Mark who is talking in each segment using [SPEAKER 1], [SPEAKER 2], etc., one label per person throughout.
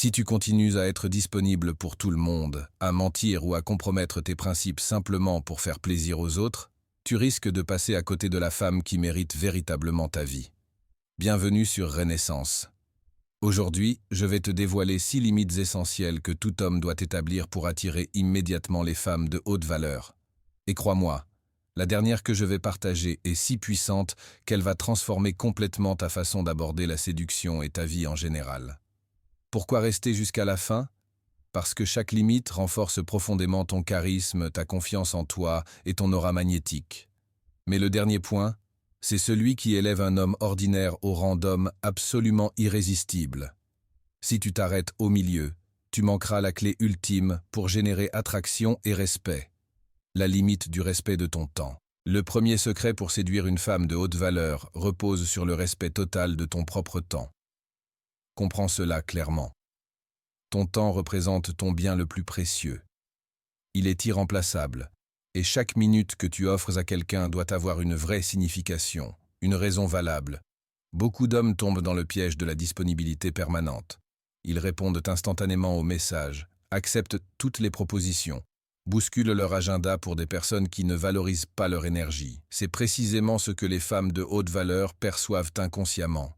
[SPEAKER 1] Si tu continues à être disponible pour tout le monde, à mentir ou à compromettre tes principes simplement pour faire plaisir aux autres, tu risques de passer à côté de la femme qui mérite véritablement ta vie. Bienvenue sur Renaissance. Aujourd'hui, je vais te dévoiler 6 limites essentielles que tout homme doit établir pour attirer immédiatement les femmes de haute valeur. Et crois-moi, la dernière que je vais partager est si puissante qu'elle va transformer complètement ta façon d'aborder la séduction et ta vie en général. Pourquoi rester jusqu'à la fin? Parce que chaque limite renforce profondément ton charisme, ta confiance en toi et ton aura magnétique. Mais le dernier point, c'est celui qui élève un homme ordinaire au rang d'homme absolument irrésistible. Si tu t'arrêtes au milieu, tu manqueras la clé ultime pour générer attraction et respect. La limite du respect de ton temps. Le premier secret pour séduire une femme de haute valeur repose sur le respect total de ton propre temps. Comprends cela clairement. Ton temps représente ton bien le plus précieux. Il est irremplaçable, et chaque minute que tu offres à quelqu'un doit avoir une vraie signification, une raison valable. Beaucoup d'hommes tombent dans le piège de la disponibilité permanente. Ils répondent instantanément aux messages, acceptent toutes les propositions, bousculent leur agenda pour des personnes qui ne valorisent pas leur énergie. C'est précisément ce que les femmes de haute valeur perçoivent inconsciemment.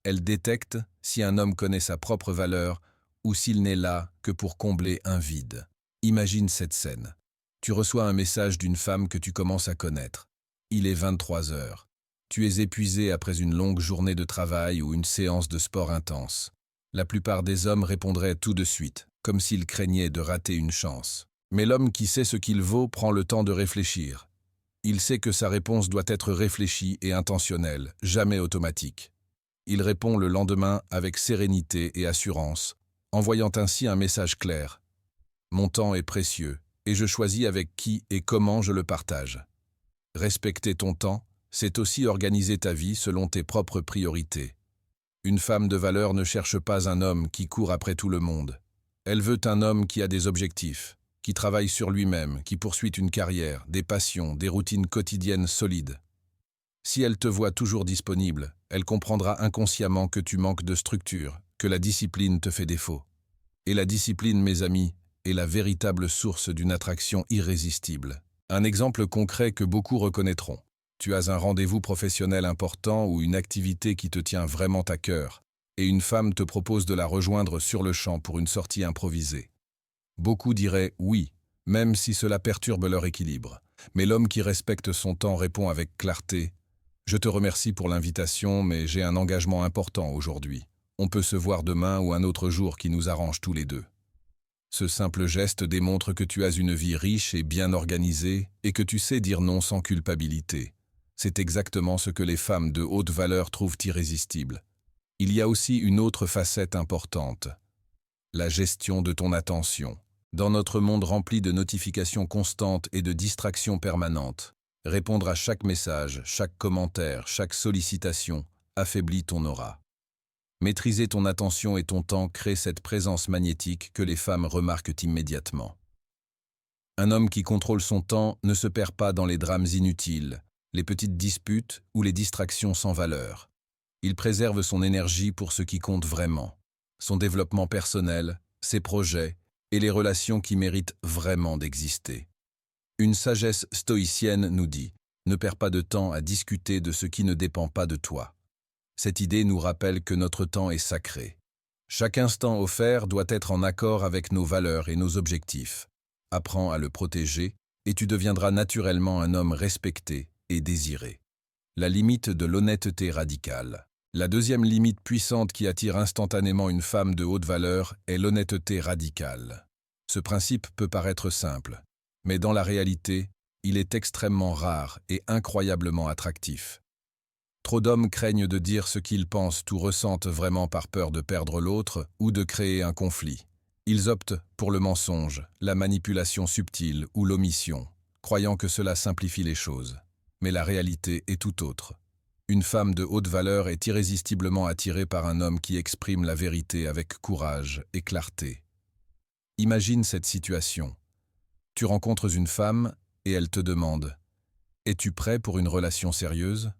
[SPEAKER 1] Elles détectent si un homme connaît sa propre valeur ou s'il n'est là que pour combler un vide. Imagine cette scène. Tu reçois un message d'une femme que tu commences à connaître. Il est 23 heures. Tu es épuisé après une longue journée de travail ou une séance de sport intense. La plupart des hommes répondraient tout de suite, comme s'ils craignaient de rater une chance. Mais l'homme qui sait ce qu'il vaut prend le temps de réfléchir. Il sait que sa réponse doit être réfléchie et intentionnelle, jamais automatique. Il répond le lendemain avec sérénité et assurance, envoyant ainsi un message clair. Mon temps est précieux, et je choisis avec qui et comment je le partage. Respecter ton temps, c'est aussi organiser ta vie selon tes propres priorités. Une femme de valeur ne cherche pas un homme qui court après tout le monde. Elle veut un homme qui a des objectifs, qui travaille sur lui-même, qui poursuit une carrière, des passions, des routines quotidiennes solides. Si elle te voit toujours disponible, elle comprendra inconsciemment que tu manques de structure, que la discipline te fait défaut. Et la discipline, mes amis, est la véritable source d'une attraction irrésistible. Un exemple concret que beaucoup reconnaîtront. Tu as un rendez-vous professionnel important ou une activité qui te tient vraiment à cœur, et une femme te propose de la rejoindre sur le champ pour une sortie improvisée. Beaucoup diraient oui, même si cela perturbe leur équilibre. Mais l'homme qui respecte son temps répond avec clarté. Je te remercie pour l'invitation, mais j'ai un engagement important aujourd'hui. On peut se voir demain ou un autre jour qui nous arrange tous les deux. Ce simple geste démontre que tu as une vie riche et bien organisée et que tu sais dire non sans culpabilité. C'est exactement ce que les femmes de haute valeur trouvent irrésistible. Il y a aussi une autre facette importante. La gestion de ton attention. Dans notre monde rempli de notifications constantes et de distractions permanentes, répondre à chaque message, chaque commentaire, chaque sollicitation affaiblit ton aura. Maîtriser ton attention et ton temps crée cette présence magnétique que les femmes remarquent immédiatement. Un homme qui contrôle son temps ne se perd pas dans les drames inutiles, les petites disputes ou les distractions sans valeur. Il préserve son énergie pour ce qui compte vraiment, son développement personnel, ses projets et les relations qui méritent vraiment d'exister. Une sagesse stoïcienne nous dit « Ne perds pas de temps à discuter de ce qui ne dépend pas de toi ». Cette idée nous rappelle que notre temps est sacré. Chaque instant offert doit être en accord avec nos valeurs et nos objectifs. Apprends à le protéger et tu deviendras naturellement un homme respecté et désiré. La limite de l'honnêteté radicale. La deuxième limite puissante qui attire instantanément une femme de haute valeur est l'honnêteté radicale. Ce principe peut paraître simple, mais dans la réalité, il est extrêmement rare et incroyablement attractif. Trop d'hommes craignent de dire ce qu'ils pensent ou ressentent vraiment par peur de perdre l'autre ou de créer un conflit. Ils optent pour le mensonge, la manipulation subtile ou l'omission, croyant que cela simplifie les choses. Mais la réalité est tout autre. Une femme de haute valeur est irrésistiblement attirée par un homme qui exprime la vérité avec courage et clarté. Imagine cette situation. Tu rencontres une femme et elle te demande « Es-tu prêt pour une relation sérieuse ?»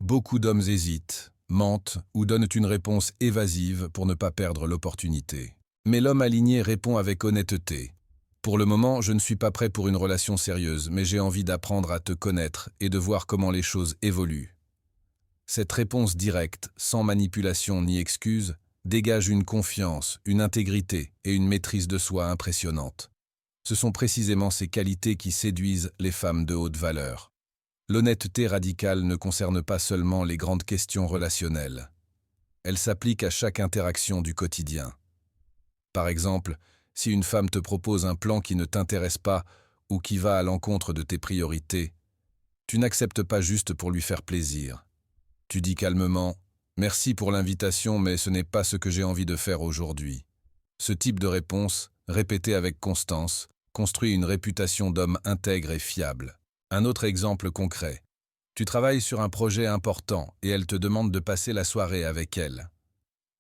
[SPEAKER 1] Beaucoup d'hommes hésitent, mentent ou donnent une réponse évasive pour ne pas perdre l'opportunité. Mais l'homme aligné répond avec honnêteté. Pour le moment, je ne suis pas prêt pour une relation sérieuse, mais j'ai envie d'apprendre à te connaître et de voir comment les choses évoluent. Cette réponse directe, sans manipulation ni excuse, dégage une confiance, une intégrité et une maîtrise de soi impressionnantes. Ce sont précisément ces qualités qui séduisent les femmes de haute valeur. L'honnêteté radicale ne concerne pas seulement les grandes questions relationnelles. Elle s'applique à chaque interaction du quotidien. Par exemple, si une femme te propose un plan qui ne t'intéresse pas ou qui va à l'encontre de tes priorités, tu n'acceptes pas juste pour lui faire plaisir. Tu dis calmement « Merci pour l'invitation, mais ce n'est pas ce que j'ai envie de faire aujourd'hui ». Ce type de réponse, répétée avec constance, construit une réputation d'homme intègre et fiable. Un autre exemple concret. Tu travailles sur un projet important et elle te demande de passer la soirée avec elle.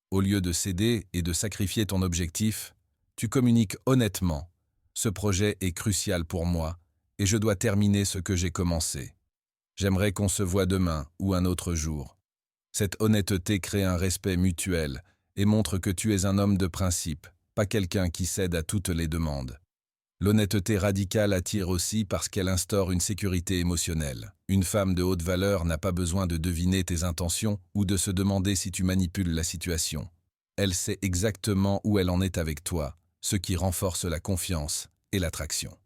[SPEAKER 1] Au lieu de céder et de sacrifier ton objectif, tu communiques honnêtement. Ce projet est crucial pour moi et je dois terminer ce que j'ai commencé. J'aimerais qu'on se voie demain ou un autre jour. Cette honnêteté crée un respect mutuel et montre que tu es un homme de principe, pas quelqu'un qui cède à toutes les demandes. L'honnêteté radicale attire aussi parce qu'elle instaure une sécurité émotionnelle. Une femme de haute valeur n'a pas besoin de deviner tes intentions ou de se demander si tu manipules la situation. Elle sait exactement où elle en est avec toi, ce qui renforce la confiance et l'attraction.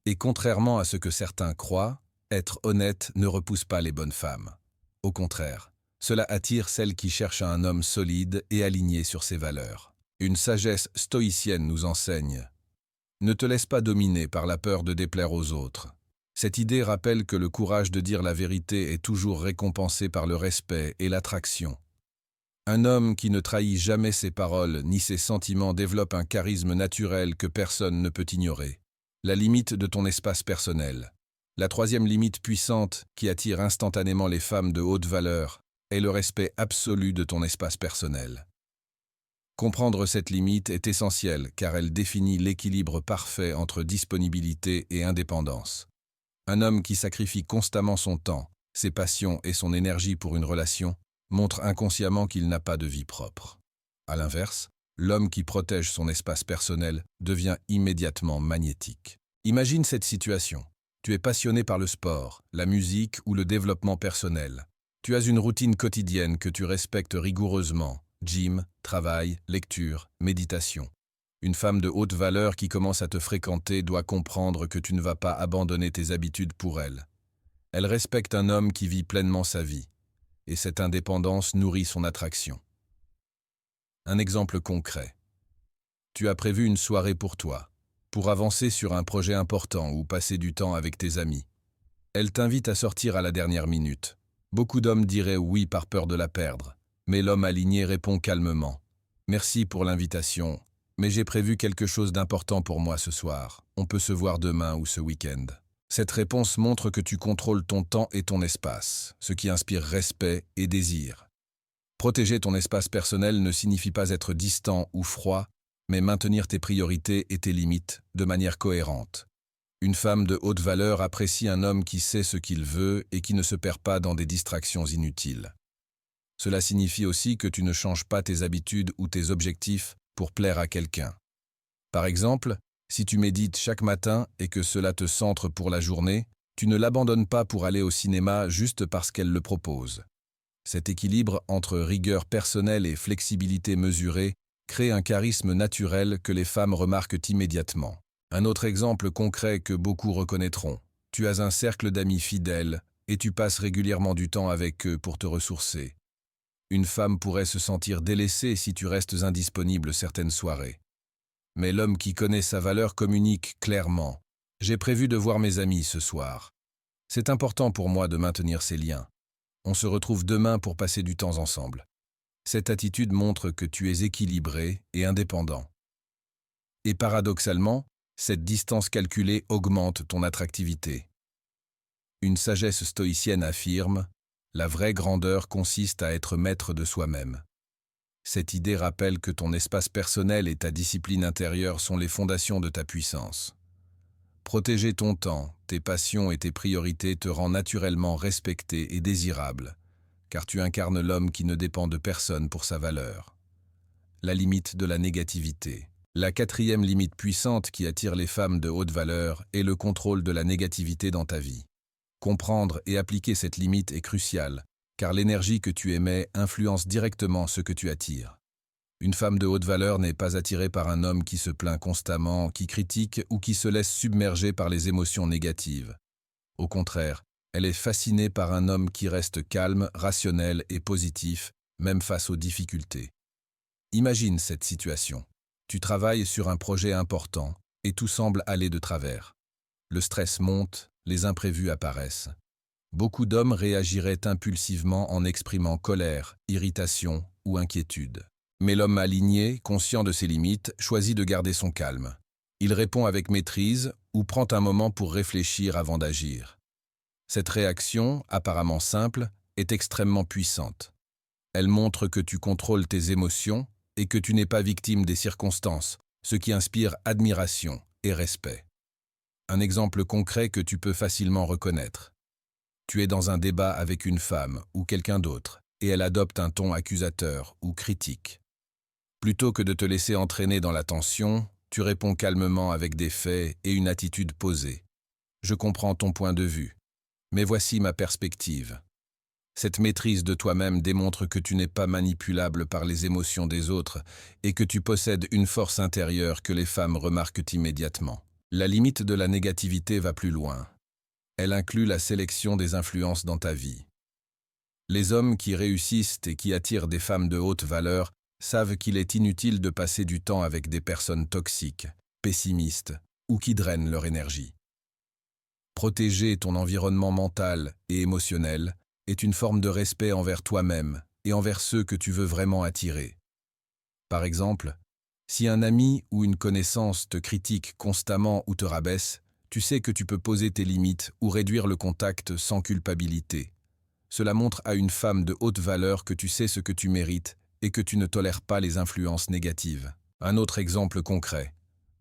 [SPEAKER 1] Et contrairement à ce que certains croient, être honnête ne repousse pas les bonnes femmes. Au contraire, cela attire celles qui cherchent un homme solide et aligné sur ses valeurs. Une sagesse stoïcienne nous enseigne: ne te laisse pas dominer par la peur de déplaire aux autres. Cette idée rappelle que le courage de dire la vérité est toujours récompensé par le respect et l'attraction. Un homme qui ne trahit jamais ses paroles ni ses sentiments développe un charisme naturel que personne ne peut ignorer. La limite de ton espace personnel. La troisième limite puissante qui attire instantanément les femmes de haute valeur est le respect absolu de ton espace personnel. Comprendre cette limite est essentiel car elle définit l'équilibre parfait entre disponibilité et indépendance. Un homme qui sacrifie constamment son temps, ses passions et son énergie pour une relation montre inconsciemment qu'il n'a pas de vie propre. À l'inverse, l'homme qui protège son espace personnel devient immédiatement magnétique. Imagine cette situation. Tu es passionné par le sport, la musique ou le développement personnel. Tu as une routine quotidienne que tu respectes rigoureusement. Gym, travail, lecture, méditation. Une femme de haute valeur qui commence à te fréquenter doit comprendre que tu ne vas pas abandonner tes habitudes pour elle. Elle respecte un homme qui vit pleinement sa vie, et cette indépendance nourrit son attraction. Un exemple concret. Tu as prévu une soirée pour toi, pour avancer sur un projet important ou passer du temps avec tes amis. Elle t'invite à sortir à la dernière minute. Beaucoup d'hommes diraient oui par peur de la perdre. Mais l'homme aligné répond calmement. « Merci pour l'invitation, mais j'ai prévu quelque chose d'important pour moi ce soir. On peut se voir demain ou ce week-end. » Cette réponse montre que tu contrôles ton temps et ton espace, ce qui inspire respect et désir. Protéger ton espace personnel ne signifie pas être distant ou froid, mais maintenir tes priorités et tes limites de manière cohérente. Une femme de haute valeur apprécie un homme qui sait ce qu'il veut et qui ne se perd pas dans des distractions inutiles. Cela signifie aussi que tu ne changes pas tes habitudes ou tes objectifs pour plaire à quelqu'un. Par exemple, si tu médites chaque matin et que cela te centre pour la journée, tu ne l'abandonnes pas pour aller au cinéma juste parce qu'elle le propose. Cet équilibre entre rigueur personnelle et flexibilité mesurée crée un charisme naturel que les femmes remarquent immédiatement. Un autre exemple concret que beaucoup reconnaîtront. Tu as un cercle d'amis fidèles et tu passes régulièrement du temps avec eux pour te ressourcer. Une femme pourrait se sentir délaissée si tu restes indisponible certaines soirées. Mais l'homme qui connaît sa valeur communique clairement. « J'ai prévu de voir mes amis ce soir. C'est important pour moi de maintenir ces liens. On se retrouve demain pour passer du temps ensemble. » Cette attitude montre que tu es équilibré et indépendant. Et paradoxalement, cette distance calculée augmente ton attractivité. Une sagesse stoïcienne affirme: la vraie grandeur consiste à être maître de soi-même. Cette idée rappelle que ton espace personnel et ta discipline intérieure sont les fondations de ta puissance. Protéger ton temps, tes passions et tes priorités te rend naturellement respecté et désirable, car tu incarnes l'homme qui ne dépend de personne pour sa valeur. La limite de la négativité. La quatrième limite puissante qui attire les femmes de haute valeur est le contrôle de la négativité dans ta vie. Comprendre et appliquer cette limite est crucial, car l'énergie que tu émets influence directement ce que tu attires. Une femme de haute valeur n'est pas attirée par un homme qui se plaint constamment, qui critique ou qui se laisse submerger par les émotions négatives. Au contraire, elle est fascinée par un homme qui reste calme, rationnel et positif, même face aux difficultés. Imagine cette situation. Tu travailles sur un projet important et tout semble aller de travers. Le stress monte, les imprévus apparaissent. Beaucoup d'hommes réagiraient impulsivement en exprimant colère, irritation ou inquiétude. Mais l'homme aligné, conscient de ses limites, choisit de garder son calme. Il répond avec maîtrise ou prend un moment pour réfléchir avant d'agir. Cette réaction, apparemment simple, est extrêmement puissante. Elle montre que tu contrôles tes émotions et que tu n'es pas victime des circonstances, ce qui inspire admiration et respect. Un exemple concret que tu peux facilement reconnaître. Tu es dans un débat avec une femme ou quelqu'un d'autre et elle adopte un ton accusateur ou critique. Plutôt que de te laisser entraîner dans la tension, tu réponds calmement avec des faits et une attitude posée. Je comprends ton point de vue, mais voici ma perspective. Cette maîtrise de toi-même démontre que tu n'es pas manipulable par les émotions des autres et que tu possèdes une force intérieure que les femmes remarquent immédiatement. La limite de la négativité va plus loin. Elle inclut la sélection des influences dans ta vie. Les hommes qui réussissent et qui attirent des femmes de haute valeur savent qu'il est inutile de passer du temps avec des personnes toxiques, pessimistes ou qui drainent leur énergie. Protéger ton environnement mental et émotionnel est une forme de respect envers toi-même et envers ceux que tu veux vraiment attirer. Par exemple, si un ami ou une connaissance te critique constamment ou te rabaisse, tu sais que tu peux poser tes limites ou réduire le contact sans culpabilité. Cela montre à une femme de haute valeur que tu sais ce que tu mérites et que tu ne tolères pas les influences négatives. Un autre exemple concret.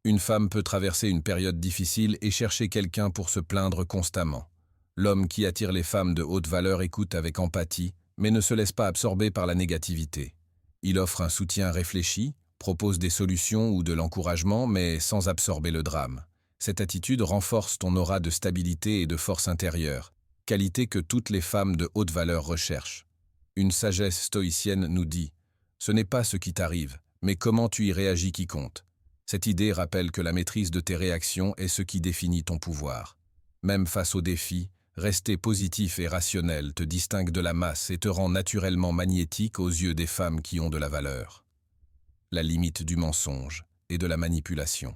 [SPEAKER 1] Une femme peut traverser une période difficile et chercher quelqu'un pour se plaindre constamment. L'homme qui attire les femmes de haute valeur écoute avec empathie, mais ne se laisse pas absorber par la négativité. Il offre un soutien réfléchi, propose des solutions ou de l'encouragement, mais sans absorber le drame. Cette attitude renforce ton aura de stabilité et de force intérieure, qualité que toutes les femmes de haute valeur recherchent. Une sagesse stoïcienne nous dit « Ce n'est pas ce qui t'arrive, mais comment tu y réagis qui compte ». Cette idée rappelle que la maîtrise de tes réactions est ce qui définit ton pouvoir. Même face aux défis, rester positif et rationnel te distingue de la masse et te rend naturellement magnétique aux yeux des femmes qui ont de la valeur. La limite du mensonge et de la manipulation.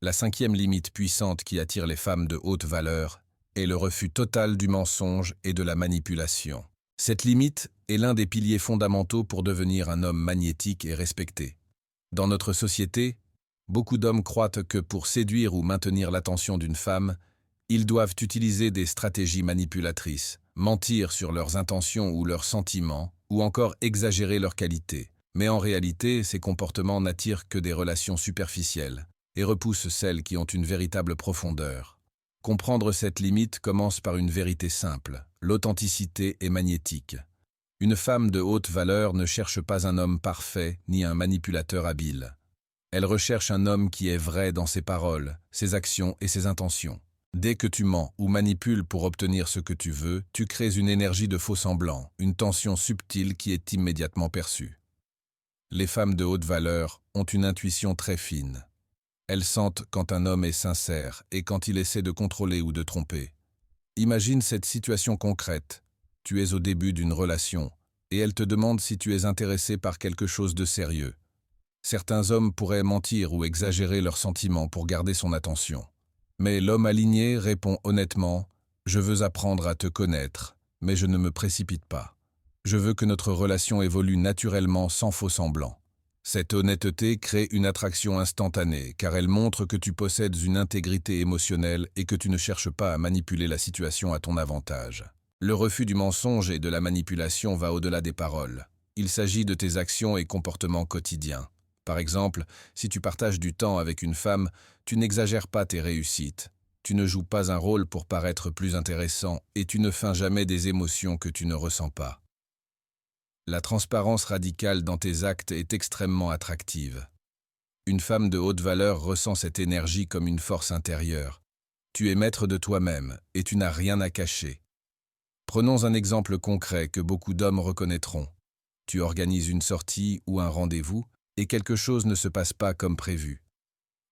[SPEAKER 1] La cinquième limite puissante qui attire les femmes de haute valeur est le refus total du mensonge et de la manipulation. Cette limite est l'un des piliers fondamentaux pour devenir un homme magnétique et respecté. Dans notre société, beaucoup d'hommes croient que pour séduire ou maintenir l'attention d'une femme, ils doivent utiliser des stratégies manipulatrices, mentir sur leurs intentions ou leurs sentiments, ou encore exagérer leurs qualités. Mais en réalité, ces comportements n'attirent que des relations superficielles et repoussent celles qui ont une véritable profondeur. Comprendre cette limite commence par une vérité simple. L'authenticité est magnétique. Une femme de haute valeur ne cherche pas un homme parfait ni un manipulateur habile. Elle recherche un homme qui est vrai dans ses paroles, ses actions et ses intentions. Dès que tu mens ou manipules pour obtenir ce que tu veux, tu crées une énergie de faux-semblant, une tension subtile qui est immédiatement perçue. Les femmes de haute valeur ont une intuition très fine. Elles sentent quand un homme est sincère et quand il essaie de contrôler ou de tromper. Imagine cette situation concrète. Tu es au début d'une relation et elle te demande si tu es intéressé par quelque chose de sérieux. Certains hommes pourraient mentir ou exagérer leurs sentiments pour garder son attention. Mais l'homme aligné répond honnêtement « Je veux apprendre à te connaître, mais je ne me précipite pas. Je veux que notre relation évolue naturellement sans faux-semblant. » Cette honnêteté crée une attraction instantanée car elle montre que tu possèdes une intégrité émotionnelle et que tu ne cherches pas à manipuler la situation à ton avantage. Le refus du mensonge et de la manipulation va au-delà des paroles. Il s'agit de tes actions et comportements quotidiens. Par exemple, si tu partages du temps avec une femme, tu n'exagères pas tes réussites. Tu ne joues pas un rôle pour paraître plus intéressant et tu ne feins jamais des émotions que tu ne ressens pas. La transparence radicale dans tes actes est extrêmement attractive. Une femme de haute valeur ressent cette énergie comme une force intérieure. Tu es maître de toi-même et tu n'as rien à cacher. Prenons un exemple concret que beaucoup d'hommes reconnaîtront. Tu organises une sortie ou un rendez-vous et quelque chose ne se passe pas comme prévu.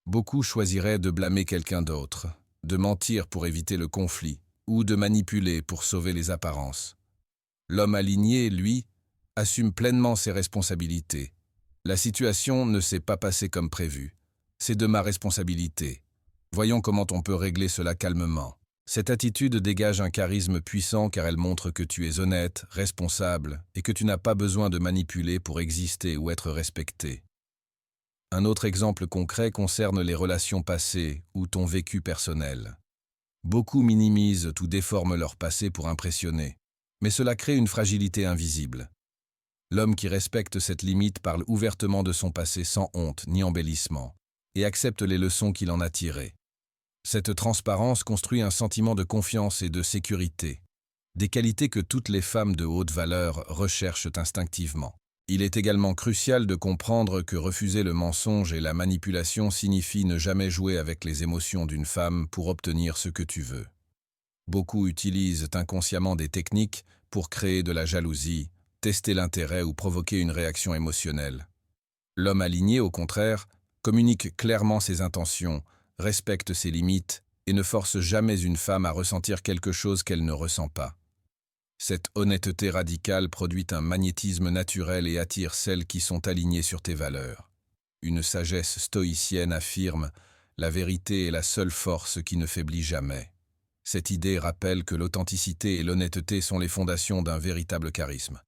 [SPEAKER 1] Beaucoup choisiraient de blâmer quelqu'un d'autre, de mentir pour éviter le conflit ou de manipuler pour sauver les apparences. L'homme aligné, lui, assume pleinement ses responsabilités. La situation ne s'est pas passée comme prévu. C'est de ma responsabilité. Voyons comment on peut régler cela calmement. Cette attitude dégage un charisme puissant car elle montre que tu es honnête, responsable et que tu n'as pas besoin de manipuler pour exister ou être respecté. Un autre exemple concret concerne les relations passées ou ton vécu personnel. Beaucoup minimisent ou déforment leur passé pour impressionner, mais cela crée une fragilité invisible. L'homme qui respecte cette limite parle ouvertement de son passé sans honte ni embellissement et accepte les leçons qu'il en a tirées. Cette transparence construit un sentiment de confiance et de sécurité, des qualités que toutes les femmes de haute valeur recherchent instinctivement. Il est également crucial de comprendre que refuser le mensonge et la manipulation signifie ne jamais jouer avec les émotions d'une femme pour obtenir ce que tu veux. Beaucoup utilisent inconsciemment des techniques pour créer de la jalousie, tester l'intérêt ou provoquer une réaction émotionnelle. L'homme aligné, au contraire, communique clairement ses intentions, respecte ses limites et ne force jamais une femme à ressentir quelque chose qu'elle ne ressent pas. Cette honnêteté radicale produit un magnétisme naturel et attire celles qui sont alignées sur tes valeurs. Une sagesse stoïcienne affirme « La vérité est la seule force qui ne faiblit jamais ». Cette idée rappelle que l'authenticité et l'honnêteté sont les fondations d'un véritable charisme.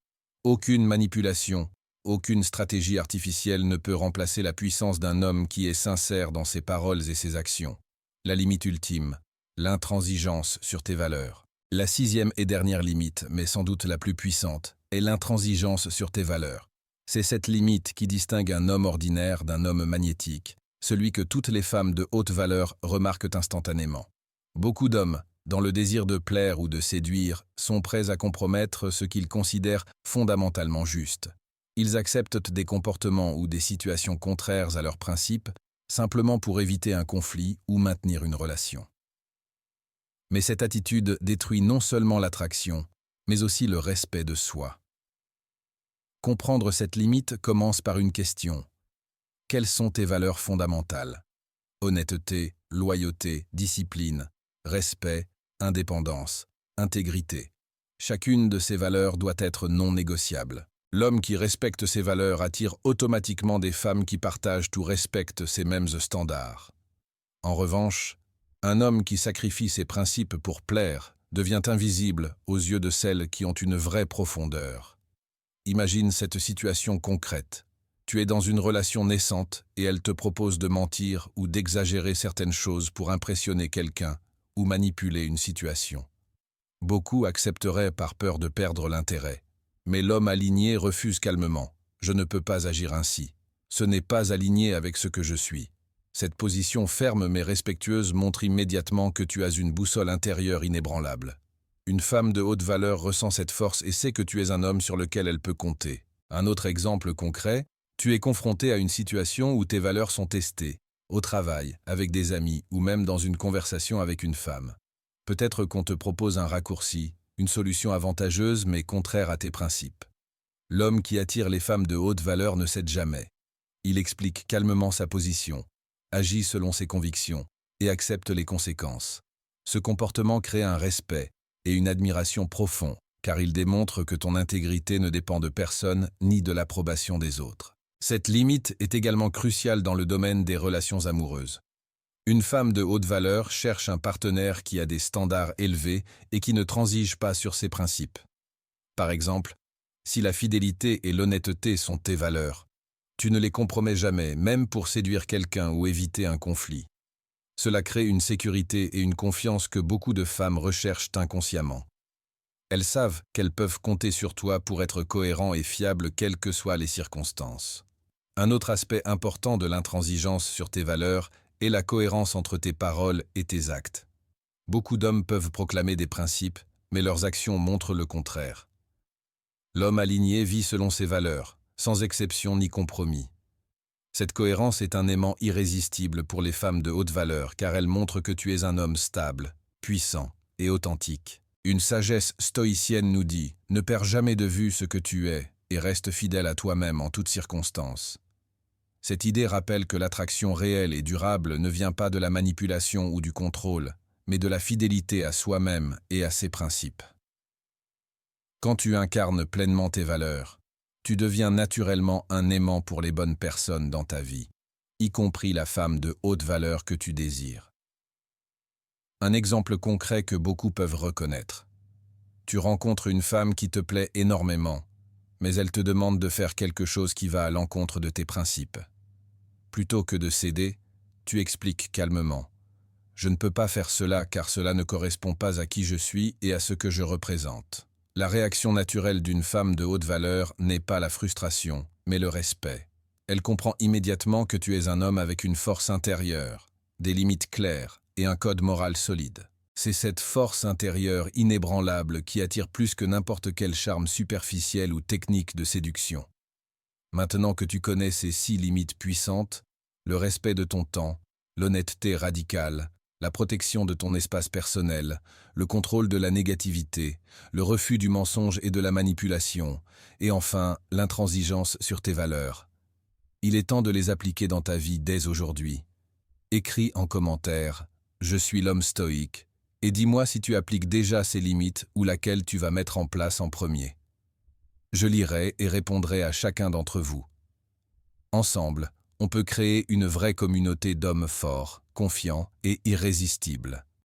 [SPEAKER 1] Aucune manipulation, aucune stratégie artificielle ne peut remplacer la puissance d'un homme qui est sincère dans ses paroles et ses actions. La limite ultime, l'intransigeance sur tes valeurs. La sixième et dernière limite, mais sans doute la plus puissante, est l'intransigeance sur tes valeurs. C'est cette limite qui distingue un homme ordinaire d'un homme magnétique, celui que toutes les femmes de haute valeur remarquent instantanément. Beaucoup d'hommes, dans le désir de plaire ou de séduire, sont prêts à compromettre ce qu'ils considèrent fondamentalement juste. Ils acceptent des comportements ou des situations contraires à leurs principes, simplement pour éviter un conflit ou maintenir une relation. Mais cette attitude détruit non seulement l'attraction, mais aussi le respect de soi. Comprendre cette limite commence par une question. Quelles sont tes valeurs fondamentales? Honnêteté, loyauté, discipline, respect, indépendance, intégrité. Chacune de ces valeurs doit être non négociable. L'homme qui respecte ces valeurs attire automatiquement des femmes qui partagent ou respectent ces mêmes standards. En revanche, un homme qui sacrifie ses principes pour plaire devient invisible aux yeux de celles qui ont une vraie profondeur. Imagine cette situation concrète. Tu es dans une relation naissante et elle te propose de mentir ou d'exagérer certaines choses pour impressionner quelqu'un ou manipuler une situation. Beaucoup accepteraient par peur de perdre l'intérêt. Mais l'homme aligné refuse calmement. Je ne peux pas agir ainsi. Ce n'est pas aligné avec ce que je suis. Cette position ferme mais respectueuse montre immédiatement que tu as une boussole intérieure inébranlable. Une femme de haute valeur ressent cette force et sait que tu es un homme sur lequel elle peut compter. Un autre exemple concret, tu es confronté à une situation où tes valeurs sont testées, au travail, avec des amis ou même dans une conversation avec une femme. Peut-être qu'on te propose un raccourci, une solution avantageuse mais contraire à tes principes. L'homme qui attire les femmes de haute valeur ne cède jamais. Il explique calmement sa position, agit selon ses convictions et accepte les conséquences. Ce comportement crée un respect et une admiration profonds, car il démontre que ton intégrité ne dépend de personne ni de l'approbation des autres. Cette limite est également cruciale dans le domaine des relations amoureuses. Une femme de haute valeur cherche un partenaire qui a des standards élevés et qui ne transige pas sur ses principes. Par exemple, si la fidélité et l'honnêteté sont tes valeurs, tu ne les compromets jamais, même pour séduire quelqu'un ou éviter un conflit. Cela crée une sécurité et une confiance que beaucoup de femmes recherchent inconsciemment. Elles savent qu'elles peuvent compter sur toi pour être cohérent et fiable quelles que soient les circonstances. Un autre aspect important de l'intransigeance sur tes valeurs est la cohérence entre tes paroles et tes actes. Beaucoup d'hommes peuvent proclamer des principes, mais leurs actions montrent le contraire. L'homme aligné vit selon ses valeurs, sans exception ni compromis. Cette cohérence est un aimant irrésistible pour les femmes de haute valeur car elle montre que tu es un homme stable, puissant et authentique. Une sagesse stoïcienne nous dit « Ne perds jamais de vue ce que tu es et reste fidèle à toi-même en toutes circonstances ». Cette idée rappelle que l'attraction réelle et durable ne vient pas de la manipulation ou du contrôle, mais de la fidélité à soi-même et à ses principes. Quand tu incarnes pleinement tes valeurs, tu deviens naturellement un aimant pour les bonnes personnes dans ta vie, y compris la femme de haute valeur que tu désires. Un exemple concret que beaucoup peuvent reconnaître. Tu rencontres une femme qui te plaît énormément, mais elle te demande de faire quelque chose qui va à l'encontre de tes principes. Plutôt que de céder, tu expliques calmement. Je ne peux pas faire cela car cela ne correspond pas à qui je suis et à ce que je représente. La réaction naturelle d'une femme de haute valeur n'est pas la frustration, mais le respect. Elle comprend immédiatement que tu es un homme avec une force intérieure, des limites claires et un code moral solide. C'est cette force intérieure inébranlable qui attire plus que n'importe quel charme superficiel ou technique de séduction. Maintenant que tu connais ces 6 limites puissantes, le respect de ton temps, l'honnêteté radicale, la protection de ton espace personnel, le contrôle de la négativité, le refus du mensonge et de la manipulation, et enfin l'intransigeance sur tes valeurs. Il est temps de les appliquer dans ta vie dès aujourd'hui. Écris en commentaire « Je suis l'homme stoïque » et dis-moi si tu appliques déjà ces limites ou laquelle tu vas mettre en place en premier. Je lirai et répondrai à chacun d'entre vous. Ensemble, on peut créer une vraie communauté d'hommes forts, confiants et irrésistibles.